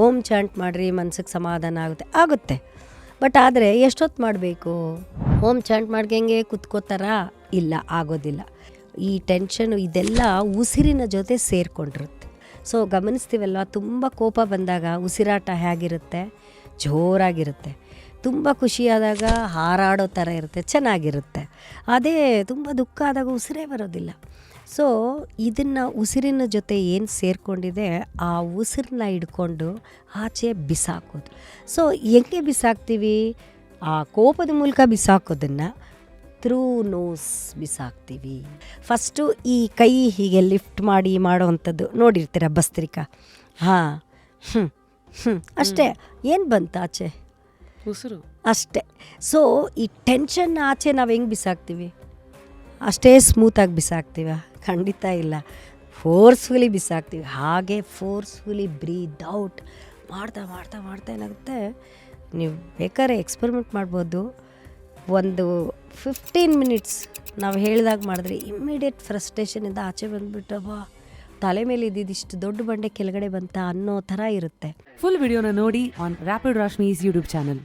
ಓಂ chant ಮಾಡಿರಿ ಮನ್ಸಿಗೆ ಸಮಾಧಾನ ಆಗುತ್ತೆ ಬಟ್ ಆದರೆ ಎಷ್ಟೊತ್ತು ಮಾಡಬೇಕು? ಓಂ ಚಾಂಟ್ ಮಾಡ್ದಂಗೆ ಕುತ್ಕೋತಾರ? ಇಲ್ಲ, ಆಗೋದಿಲ್ಲ. ಈ ಟೆನ್ಷನು ಇದೆಲ್ಲ ಉಸಿರಿನ ಜೊತೆ ಸೇರಿಕೊಂಡಿರುತ್ತೆ. ಸೊ ಗಮನಿಸ್ತೀವಲ್ವ, ತುಂಬ ಕೋಪ ಬಂದಾಗ ಉಸಿರಾಟ ಹೇಗಿರುತ್ತೆ? ಜೋರಾಗಿರುತ್ತೆ. ತುಂಬ ಖುಷಿಯಾದಾಗ ಹಾರಾಡೋ ಥರ ಇರುತ್ತೆ, ಚೆನ್ನಾಗಿರುತ್ತೆ. ಅದೇ ತುಂಬ ದುಃಖ ಆದಾಗ ಉಸಿರೇ ಬರೋದಿಲ್ಲ. ಸೊ ಇದನ್ನು ಉಸಿರಿನ ಜೊತೆ ಏನು ಸೇರಿಕೊಂಡಿದೆ ಆ ಉಸಿರನ್ನ ಹಿಡ್ಕೊಂಡು ಆಚೆ ಬಿಸಾಕೋದು. ಸೊ ಹೆಂಗೆ ಬಿಸಾಕ್ತೀವಿ? ಆ ಕೋಪದ ಮೂಲಕ ಬಿಸಾಕೋದನ್ನು ಥ್ರೂ ನೋಸ್ ಬಿಸಾಕ್ತೀವಿ. ಫಸ್ಟು ಈ ಕೈ ಹೀಗೆ ಲಿಫ್ಟ್ ಮಾಡಿ ಮಾಡೋವಂಥದ್ದು ನೋಡಿರ್ತೀರ, ಭಸ್ತ್ರಿಕಾ. ಹಾಂ ಅಷ್ಟೇ. ಏನು ಬಂತು ಆಚೆ? ಉಸಿರು ಅಷ್ಟೇ. ಸೊ ಈ ಟೆನ್ಷನ್ ಆಚೆ ನಾವು ಹೆಂಗೆ ಬಿಸಾಕ್ತೀವಿ? ಅಷ್ಟೇ ಸ್ಮೂತಾಗಿ ಬಿಸಾಕ್ತೀವ? ಖಂಡಿತ ಇಲ್ಲ. ಫೋರ್ಸ್ಫುಲಿ ಬಿಸಾಕ್ತೀವಿ. ಹಾಗೆ ಫೋರ್ಸ್ಫುಲಿ ಬ್ರೀದ್ ಔಟ್ ಮಾಡ್ತಾ ಏನಾಗುತ್ತೆ, ನೀವು ಬೇಕಾದ್ರೆ ಎಕ್ಸ್ಪೆರಿಮೆಂಟ್ ಮಾಡ್ಬೋದು. ಒಂದು 15 ಮಿನಿಟ್ಸ್ ನಾವು ಹೇಳಿದಾಗ ಮಾಡಿದ್ರೆ ಇಮ್ಮಿಡಿಯೇಟ್ ಫ್ರಸ್ಟ್ರೇಷನಿಂದ ಆಚೆ ಬಂದುಬಿಟ್ಟವ, ತಲೆ ಮೇಲೆ ಇದ್ದಿದ್ದು ದೊಡ್ಡ ಬಂಡೆ ಕೆಳಗಡೆ ಬಂತ ಅನ್ನೋ ಥರ ಇರುತ್ತೆ. ಫುಲ್ ವಿಡಿಯೋನ ನೋಡಿ ಆನ್ ರ್ಯಾಪಿಡ್ ರಾಶ್ಮೀಸ್ ಯೂಟ್ಯೂಬ್ ಚಾನಲ್.